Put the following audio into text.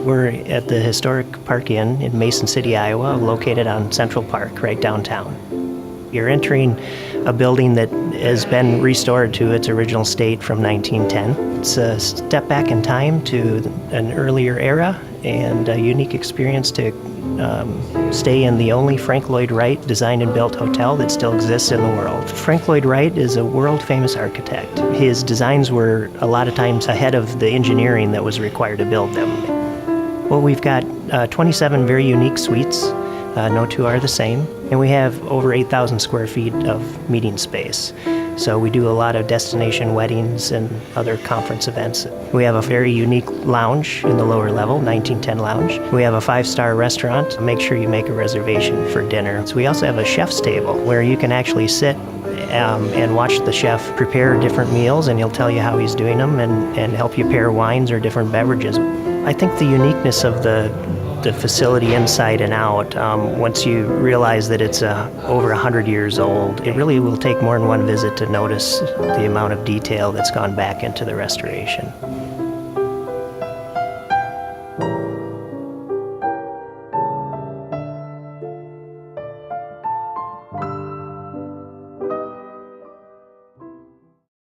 We're at the historic Park Inn in Mason City, Iowa, located on Central Park, right downtown. You're entering a building that has been restored to its original state from 1910. It's a step back in time to an earlier era and a unique experience to stay in the only Frank Lloyd Wright designed and built hotel that still exists in the world. Frank Lloyd Wright is a world-famous architect. His designs were a lot of times ahead of the engineering that was required to build them. Well, we've got 27 very unique suites. No two are the same. And we have over 8,000 square feet of meeting space. So we do a lot of destination weddings and other conference events. We have a very unique lounge in the lower level, 1910 lounge. We have a 5-star restaurant. Make sure you make a reservation for dinner. So we also have a chef's table where you can actually sit and watch the chef prepare different meals, and he'll tell you how he's doing them and help you pair wines or different beverages. I think the uniqueness of the facility inside and out, once you realize that it's over 100 years old, it really will take more than one visit to notice the amount of detail that's gone back into the restoration.